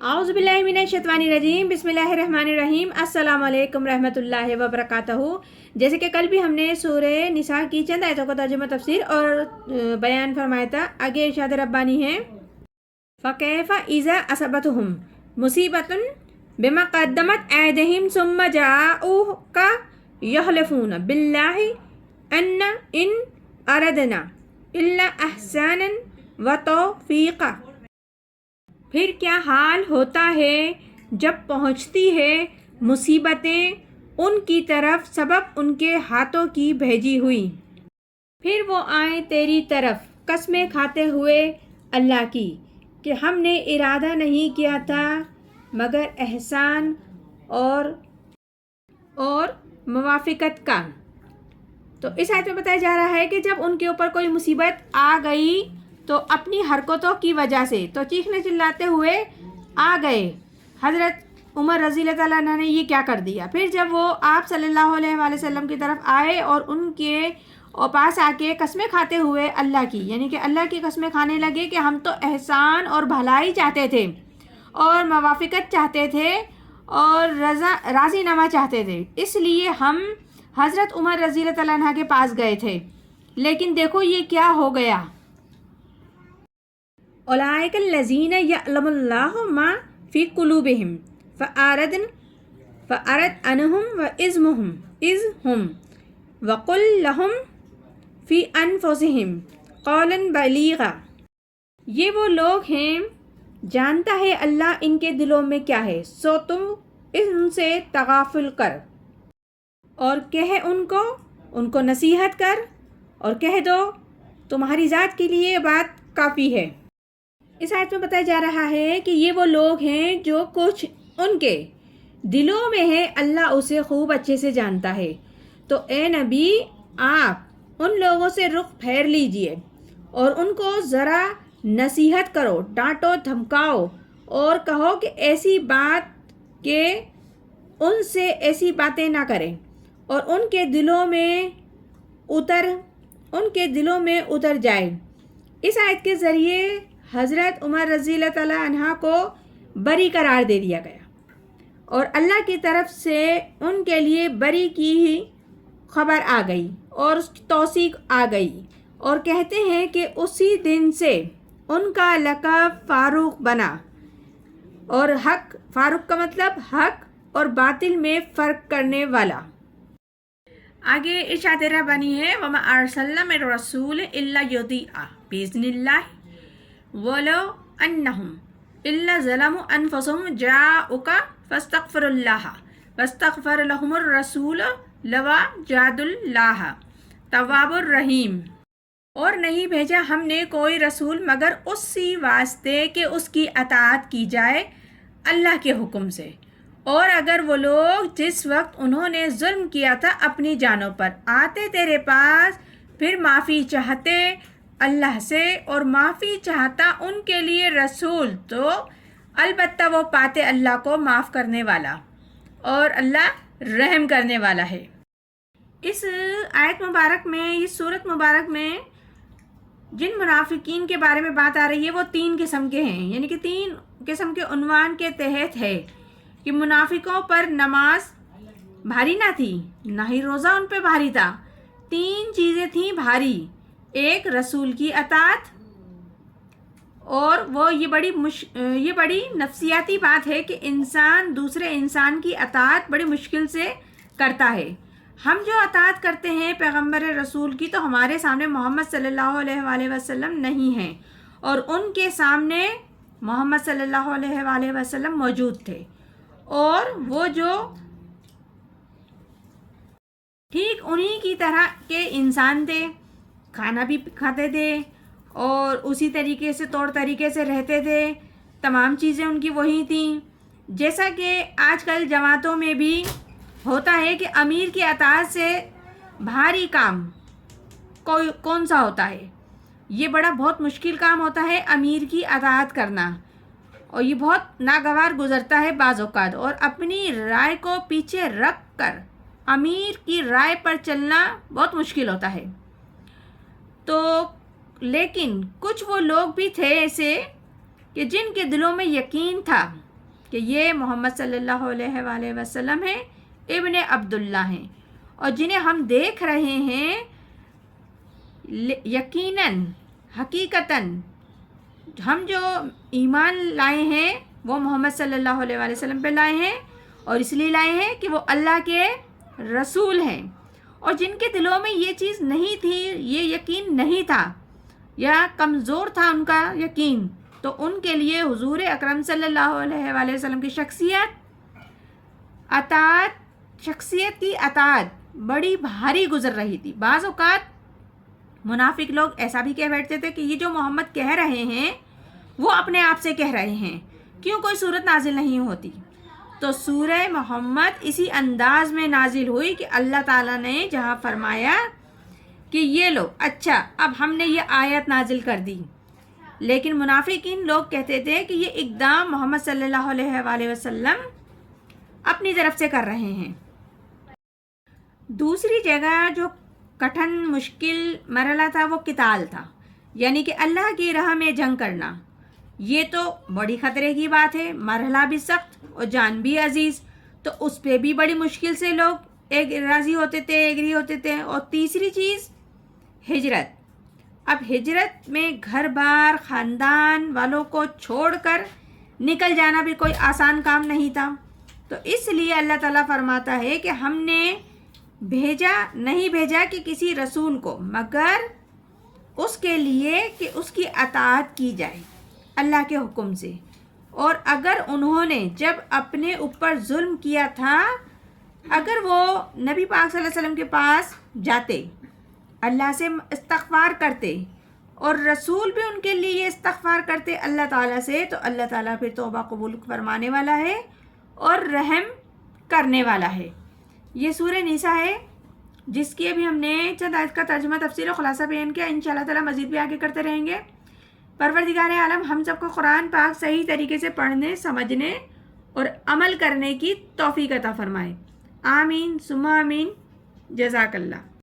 اعوذ باللہ من الشیطان الرجیم، بسم اللہ الرحمن الرحیم، السلام علیکم رحمۃ اللہ وبرکاتہ۔ جیسے کہ کل بھی ہم نے سورہ نساء کی چند آیتوں کا ترجمہ تفسیر اور بیان فرمایا تھا۔ آگے ارشاد ربانی ہے، فَكَيْفَ إِذَا أَصَابَتْهُمْ مُصِيبَةٌ بِمَا قَدَّمَتْ أَيْدِيهِمْ ثُمَّ جَاءُوكَ يَحْلِفُونَ بِاللَّهِ إِنْ أَرَدْنَا إِلَّا إِحْسَانًا وَتَوْفِيقًا۔ پھر کیا حال ہوتا ہے جب پہنچتی ہے مصیبتیں ان کی طرف سبب ان کے ہاتھوں کی بھیجی ہوئی، پھر وہ آئیں تیری طرف قسمیں کھاتے ہوئے اللہ کی کہ ہم نے ارادہ نہیں کیا تھا مگر احسان اور موافقت کا۔ تو اس آیت میں بتایا جا رہا ہے کہ جب ان کے اوپر کوئی مصیبت آ گئی تو اپنی حرکتوں کی وجہ سے تو چیخنے چلاتے ہوئے آ گئے۔ حضرت عمر رضی اللہ تعالیٰ عنہ نے یہ کیا کر دیا؟ پھر جب وہ آپ صلی اللہ علیہ وآلہ وسلم کی طرف آئے اور ان کے پاس آ کے قسمیں کھاتے ہوئے اللہ کی، یعنی کہ اللہ کی قسمیں کھانے لگے کہ ہم تو احسان اور بھلائی چاہتے تھے اور موافقت چاہتے تھے اور راضی نامہ چاہتے تھے، اس لیے ہم حضرت عمر رضی اللہ تعالیٰ عنہ کے پاس گئے تھے، لیکن دیکھو یہ کیا ہو گیا۔ اولئک الذین یعلم اللہ ما فی قلوبہم فأعرض عنہم اذ ہم وقل لہم فی انفسہم قولا بلیغا۔ یہ وہ لوگ ہیں جانتا ہے اللہ ان کے دلوں میں کیا ہے، سو تم ان سے تغافل کر اور کہے ان کو نصیحت کر اور کہہ دو تمہاری ذات کے لیے یہ بات کافی ہے۔ اس آیت میں بتایا جا رہا ہے کہ یہ وہ لوگ ہیں جو کچھ ان کے دلوں میں ہے، اللہ اسے خوب اچھے سے جانتا ہے۔ تو اے نبی، آپ ان لوگوں سے رخ پھیر لیجئے اور ان کو ذرا نصیحت کرو، ڈانٹو دھمکاؤ اور کہو کہ ایسی بات کہ ان سے ایسی باتیں نہ کریں اور ان کے دلوں میں اتر جائے۔ اس آیت کے ذریعے حضرت عمر رضی اللہ تعالیٰ عنہ کو بری قرار دے دیا گیا اور اللہ کی طرف سے ان کے لیے بری کی ہی خبر آ گئی اور اس کی توثیق آ گئی، اور کہتے ہیں کہ اسی دن سے ان کا لقب فاروق بنا، اور فاروق کا مطلب حق اور باطل میں فرق کرنے والا۔ آگے ارشاد ربانی ہے، وَمَا أَرْسَلْنَا مِن رَّسُولٍ إِلَّا يُطِيعَ بِإِذْنِ اللَّهِ وَلَوْ أَنَّهُمْ إِلَّا ظَلَمُوا أَنفُسَهُمْ جَاءُوكَ فَاسْتَغْفَرُوا اللَّهَ وَاسْتَغْفَرَ لَهُمُ الرَّسُولُ لَوَجَدُوا اللَّهَ تَوَّابًا رَّحِيمًا۔ اور نہیں بھیجا ہم نے کوئی رسول مگر اسی واسطے کہ اس کی اطاعت کی جائے اللہ کے حکم سے، اور اگر وہ لوگ جس وقت انہوں نے ظلم کیا تھا اپنی جانوں پر آتے تیرے پاس پھر معافی چاہتے اللہ سے اور معافی چاہتا ان کے لیے رسول، تو البتہ وہ پاتے اللہ کو معاف کرنے والا اور اللہ رحم کرنے والا ہے۔ اس آیت مبارک میں، اس سورت مبارک میں جن منافقین کے بارے میں بات آ رہی ہے وہ 3 قسم کے ہیں، یعنی کہ 3 قسم کے عنوان کے تحت ہے کہ منافقوں پر نماز بھاری نہ تھی، نہ ہی روزہ ان پہ بھاری تھا۔ 3 چیزیں تھیں بھاری، ایک رسول کی اطاعت، اور وہ یہ بڑی نفسیاتی بات ہے کہ انسان دوسرے انسان کی اطاعت بڑی مشکل سے کرتا ہے۔ ہم جو اطاعت کرتے ہیں پیغمبر رسول کی تو ہمارے سامنے محمد صلی اللہ علیہ وآلہ وسلم نہیں ہیں، اور ان کے سامنے محمد صلی اللہ علیہ وآلہ وسلم موجود تھے، اور وہ جو ٹھیک انہی کی طرح کے انسان تھے، کھانا بھی کھاتے تھے اور اسی طریقے سے طور طریقے سے رہتے تھے، تمام چیزیں ان کی وہی تھیں۔ جیسا کہ آج کل جماعتوں میں بھی ہوتا ہے کہ امیر کی اطاعت سے بھاری کام کون سا ہوتا ہے؟ یہ بہت مشکل کام ہوتا ہے امیر کی اطاعت کرنا، اور یہ بہت ناگوار گزرتا ہے بعض اوقات، اور اپنی رائے کو پیچھے رکھ کر امیر کی رائے پر چلنا بہت مشکل ہوتا ہے۔ تو لیکن کچھ وہ لوگ بھی تھے ایسے کہ جن کے دلوں میں یقین تھا کہ یہ محمد صلی اللہ علیہ وآلہ وسلم ہیں، ابن عبداللہ ہیں، اور جنہیں ہم دیکھ رہے ہیں یقیناً حقیقتاً ہم جو ایمان لائے ہیں وہ محمد صلی اللہ علیہ وآلہ وسلم پہ لائے ہیں، اور اس لیے لائے ہیں کہ وہ اللہ کے رسول ہیں، اور جن کے دلوں میں یہ چیز نہیں تھی، یہ یقین نہیں تھا یا کمزور تھا ان کا یقین، تو ان کے لیے حضور اکرم صلی اللہ علیہ وآلہ وسلم کی شخصیت کی اطاعت بڑی بھاری گزر رہی تھی۔ بعض اوقات منافق لوگ ایسا بھی کہہ بیٹھتے تھے کہ یہ جو محمد کہہ رہے ہیں وہ اپنے آپ سے کہہ رہے ہیں، کیوں کوئی صورت نازل نہیں ہوتی؟ تو سورہ محمد اسی انداز میں نازل ہوئی کہ اللہ تعالیٰ نے جہاں فرمایا کہ یہ لو اچھا اب ہم نے یہ آیت نازل کر دی، لیکن منافقین لوگ کہتے تھے کہ یہ اقدام محمد صلی اللہ علیہ وآلہ وسلم اپنی طرف سے کر رہے ہیں۔ دوسری جگہ جو کٹھن مشکل مرحلہ تھا وہ قتال تھا، یعنی کہ اللہ کی راہ میں جنگ کرنا۔ یہ تو بڑی خطرے کی بات ہے، مرحلہ بھی سخت اور جان بھی عزیز، تو اس پہ بھی بڑی مشکل سے لوگ راضی ہوتے تھے، ایگری ہوتے تھے۔ اور تیسری چیز ہجرت۔ اب ہجرت میں گھر بار خاندان والوں کو چھوڑ کر نکل جانا بھی کوئی آسان کام نہیں تھا، تو اس لیے اللہ تعالیٰ فرماتا ہے کہ ہم نے نہیں بھیجا کہ کسی رسول کو مگر اس کے لیے کہ اس کی اطاعت کی جائے اللہ کے حکم سے، اور اگر انہوں نے جب اپنے اوپر ظلم کیا تھا، اگر وہ نبی پاک صلی اللہ علیہ وسلم کے پاس جاتے، اللہ سے استغفار کرتے، اور رسول بھی ان کے لیے یہ استغفار کرتے اللہ تعالیٰ سے، تو اللہ تعالیٰ پھر توبہ قبول فرمانے والا ہے اور رحم کرنے والا ہے۔ یہ سورہ نساء ہے جس کی ابھی ہم نے چند آیت کا ترجمہ تفسیر و خلاصہ بیان کیا، انشاءاللہ تعالیٰ مزید بھی آگے کرتے رہیں گے۔ پروردگار عالم ہم سب کو قرآن پاک صحیح طریقے سے پڑھنے، سمجھنے اور عمل کرنے کی توفیق عطا فرمائے۔ آمین ثم آمین۔ جزاک اللہ۔